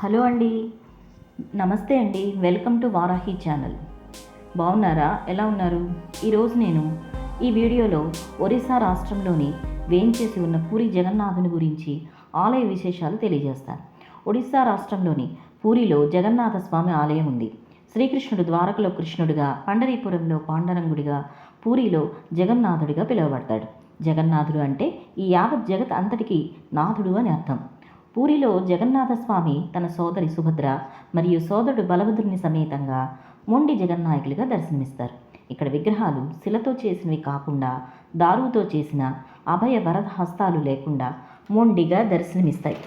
Hello అండి. నమస్తే అండి. Welcome to Varahi channel. బాగున్నారా? ఎలా ఉన్నారు? ఈరోజు నేను ఈ వీడియోలో ఒరిస్సా రాష్ట్రంలోని వేంచేసి ఉన్న పూరి జగన్నాథుని గురించి ఆలయ విశేషాలు తెలియజేస్తాను. ఒడిస్సా రాష్ట్రంలోని పూరిలో జగన్నాథ స్వామి ఆలయం ఉంది. శ్రీకృష్ణుడు ద్వారకలో కృష్ణుడిగా, పండరీపురంలో పాండరంగుడిగా, పూరిలో జగన్నాథుడిగా పిలువబడతాడు. జగన్నాథుడు అంటే ఈ యావత్ జగత్ అంతటికీ నాథుడు అని అర్థం. పూరిలో జగన్నాథ స్వామి తన సోదరి సుభద్ర మరియు సోదరుడు బలభద్రుని సమేతంగా మొండి జగన్నాయకులుగా దర్శనమిస్తారు. ఇక్కడ విగ్రహాలు శిలతో చేసినవి కాకుండా దారుతో చేసిన అభయ వరద హస్తాలు లేకుండా మొండిగా దర్శనమిస్తాయి.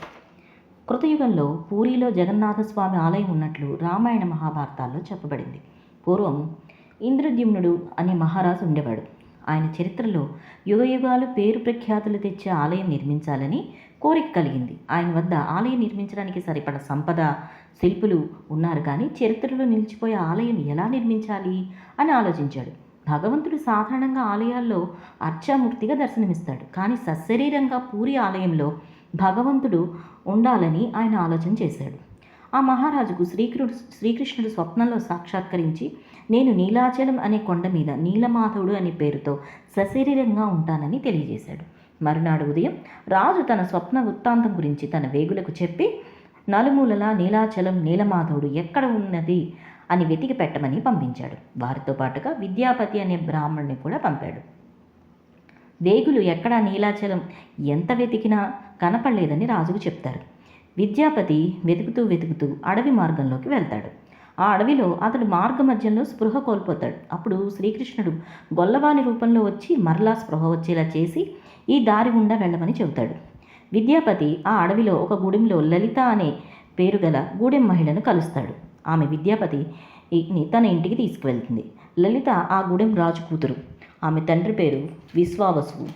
కృతయుగంలో పూరిలో జగన్నాథ స్వామి ఆలయం ఉన్నట్లు రామాయణ మహాభారతాల్లో చెప్పబడింది. పూర్వం ఇంద్రద్యుమ్నుడు అనే మహారాజు ఉండేవాడు. ఆయన చరిత్రలో యుగయుగాలు పేరు ప్రఖ్యాతులు తెచ్చే ఆలయం నిర్మించాలని కోరిక కలిగింది. ఆయన వద్ద ఆలయం నిర్మించడానికి సరిపడ సంపద, శిల్పులు ఉన్నారు, కానీ చరిత్రలో నిలిచిపోయే ఆలయం ఎలా నిర్మించాలి అని ఆలోచించాడు. భగవంతుడు సాధారణంగా ఆలయాల్లో అర్చామూర్తిగా దర్శనమిస్తాడు, కానీ సశరీరంగా పూరి ఆలయంలో భగవంతుడు ఉండాలని ఆయన ఆలోచన చేశాడు. ఆ మహారాజుకు శ్రీకృష్ణుడు స్వప్నంలో సాక్షాత్కరించి, నేను నీలాచలం అనే కొండ మీద నీలమాధవుడు అనే పేరుతో సశరీరంగా ఉంటానని తెలియజేశాడు. మరునాడు ఉదయం రాజు తన స్వప్న వృత్తాంతం గురించి తన వేగులకు చెప్పి, నలుమూలలా నీలాచలం నీలమాధవుడు ఎక్కడ ఉన్నది అని వెతికి పెట్టమని పంపించాడు. వారితో పాటుగా విద్యాపతి అనే బ్రాహ్మణుని కూడా పంపాడు. వేగులు ఎక్కడా నీలాచలం ఎంత వెతికినా కనపడలేదని రాజుకు చెప్తారు. విద్యాపతి వెతుకుతూ అడవి మార్గంలోకి వెళ్తాడు. ఆ అడవిలో అతడు మార్గ మధ్యంలో స్పృహ కోల్పోతాడు. అప్పుడు శ్రీకృష్ణుడు గొల్లవాని రూపంలో వచ్చి మరలా స్పృహ వచ్చేలా చేసి ఈ దారి గుండా వెళ్ళమని చెబుతాడు. విద్యాపతి ఆ అడవిలో ఒక గూడెంలో లలిత అనే పేరు గల గూడెం మహిళను కలుస్తాడు. ఆమె విద్యాపతి తన ఇంటికి తీసుకువెళ్తుంది. లలిత ఆ గూడెం రాజు కూతురు. ఆమె తండ్రి పేరు విశ్వావసువు.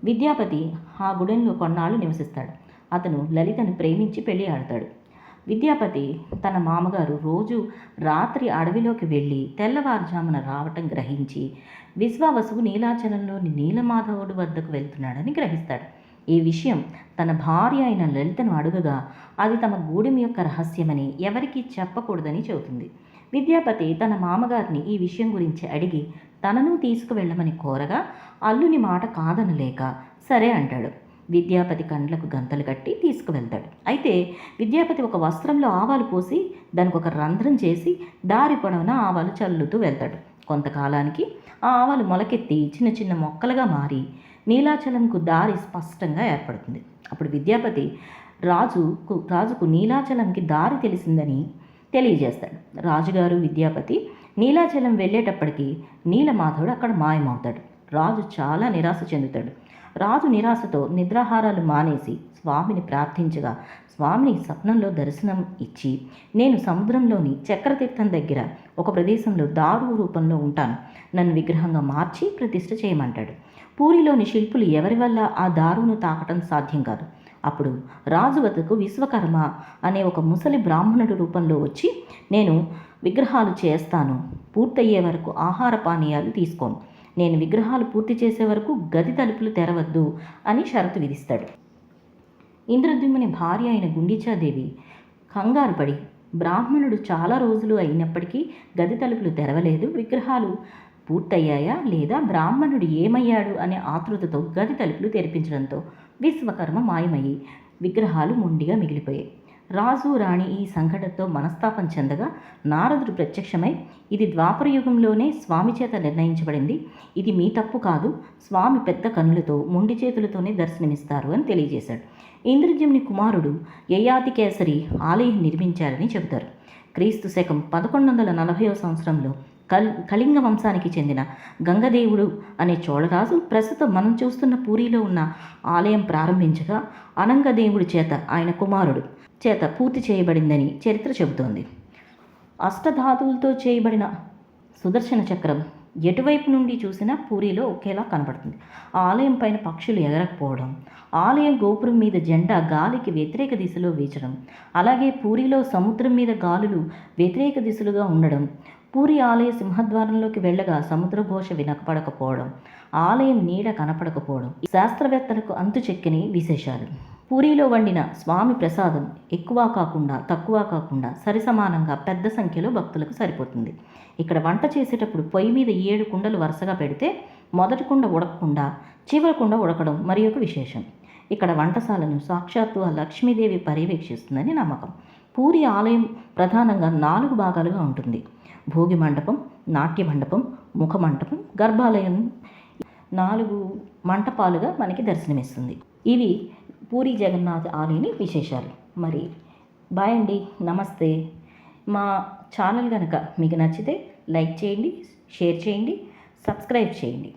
విద్యాపతి ఆ గూడెంలో కొన్నాళ్ళు నివసిస్తాడు. అతను లలితను ప్రేమించి పెళ్లి ఆడతాడు. విద్యాపతి తన మామగారు రోజు రాత్రి అడవిలోకి వెళ్ళి తెల్లవారుజామున రావటం గ్రహించి విశ్వావసువు నీలాచలంలోని నీలమాధవుడు వద్దకు వెళ్తున్నాడని గ్రహిస్తాడు. ఈ విషయం తన భార్య అయిన లలితను అడుగగా అది తమ గూడెం యొక్క రహస్యమని ఎవరికీ చెప్పకూడదని చెబుతుంది. విద్యాపతి తన మామగారిని ఈ విషయం గురించి అడిగి తనను తీసుకువెళ్ళమని కోరగా అల్లుని మాట కాదనలేక సరే అంటాడు. విద్యాపతి కండ్లకు గంతలు కట్టి తీసుకువెళ్తాడు. అయితే విద్యాపతి ఒక వస్త్రంలో ఆవాలు పోసి దానికి ఒక రంధ్రం చేసి దారి పొడవున ఆవాలు చల్లుతూ వెళ్తాడు. కొంతకాలానికి ఆ ఆవాలు మొలకెత్తి చిన్న చిన్న మొక్కలుగా మారి నీలాచలంకు దారి స్పష్టంగా ఏర్పడుతుంది. అప్పుడు విద్యాపతి రాజుకు నీలాచలంకి దారి తెలిసిందని తెలియజేస్తాడు. రాజుగారు విద్యాపతి నీలాచలం వెళ్ళేటప్పటికీ నీలమాధవుడు అక్కడ మాయమవుతాడు. రాజు చాలా నిరాశ చెందుతాడు. రాజు నిరాశతో నిద్రాహారాలు మానేసి స్వామిని ప్రార్థించగా స్వామిని స్వప్నంలో దర్శనం ఇచ్చి, నేను సముద్రంలోని చక్రతీర్థం దగ్గర ఒక ప్రదేశంలో దారు రూపంలో ఉంటాను, నన్ను విగ్రహంగా మార్చి ప్రతిష్ఠ చేయమంటాడు. పూరిలోని శిల్పులు ఎవరి వల్ల ఆ దారును తాకటం సాధ్యం కాదు. అప్పుడు రాజు వద్దకు విశ్వకర్మ అనే ఒక ముసలి బ్రాహ్మణుడి రూపంలో వచ్చి, నేను విగ్రహాలు చేస్తాను, పూర్తయ్యే వరకు ఆహార పానీయాలు తీసుకోను, నేను విగ్రహాలు పూర్తి చేసే వరకు గది తలుపులు తెరవద్దు అని షరతు విధిస్తాడు. ఇంద్రద్యుమ్నుని భార్య అయిన గుండిచాదేవి కంగారు పడి, బ్రాహ్మణుడు చాలా రోజులు అయినప్పటికీ గది తలుపులు తెరవలేదు, విగ్రహాలు పూర్తయ్యాయా లేదా బ్రాహ్మణుడు ఏమయ్యాడు అనే ఆతృతతో గది తలుపులు తెరిపించడంతో విశ్వకర్మ మాయమయ్యి విగ్రహాలు మొండిగా మిగిలిపోయాయి. రాజు రాణి ఈ సంఘటనతో మనస్తాపం చెందగా నారదుడు ప్రత్యక్షమై, ఇది ద్వాపరయుగంలోనే స్వామి చేత నిర్ణయించబడింది, ఇది మీ తప్పు కాదు, స్వామి పెద్ద కన్నులతో మొండి చేతులతోనే దర్శనమిస్తారు అని తెలియజేశాడు. ఇంద్రద్యుమ్ని కుమారుడు యయాతికేసరి ఆలయం నిర్మించారని చెబుతారు. క్రీస్తు శకం 1140వ సంవత్సరంలో కళింగ వంశానికి చెందిన గంగదేవుడు అనే చోళరాజు ప్రస్తుతం మనం చూస్తున్న పూరిలో ఉన్న ఆలయం ప్రారంభించగా అనంగదేవుడి చేత ఆయన కుమారుడు చేత పూర్తి చేయబడిందని చరిత్ర చెబుతోంది. అష్టధాతువులతో చేయబడిన సుదర్శన చక్రం ఎటువైపు నుండి చూసినా పూరిలో ఒకేలా కనబడుతుంది. ఆలయం పైన పక్షులు ఎగరకపోవడం, ఆలయం గోపురం మీద జెండా గాలికి వ్యతిరేక దిశలో వీచడం, అలాగే పూరిలో సముద్రం మీద గాలులు వ్యతిరేక దిశలుగా ఉండడం, పూరి ఆలయ సింహద్వారంలోకి వెళ్ళగా సముద్ర ఘోష వినపడకపోవడం, ఆలయం నీడ కనపడకపోవడం శాస్త్రవేత్తలకు అంతు చెక్కని విశేషాలు. పూరీలో వండిన స్వామి ప్రసాదం ఎక్కువ కాకుండా తక్కువ కాకుండా సరిసమానంగా పెద్ద సంఖ్యలో భక్తులకు సరిపోతుంది. ఇక్కడ వంట చేసేటప్పుడు పొయ్యి మీద 7 కుండలు వరుసగా పెడితే మొదటి కుండ ఉడకకుండా చివరి కుండ ఉడకడం మరి ఒక విశేషం. ఇక్కడ వంటశాలను సాక్షాత్తు ఆ లక్ష్మీదేవి పర్యవేక్షిస్తుందని నమ్మకం. పూరి ఆలయం ప్రధానంగా 4 భాగాలుగా ఉంటుంది. భోగి మండపం, నాట్య మండపం, ముఖ మంటపం, గర్భాలయం 4 మంటపాలుగా మనకి దర్శనమిస్తుంది. ఇవి పూరి జగన్నాథ్ ఆలయని విశేషాలు. మరి బాయ్ అండి, నమస్తే. మా ఛానల్ కనుక మీకు నచ్చితే లైక్ చేయండి, షేర్ చేయండి, సబ్స్క్రైబ్ చేయండి.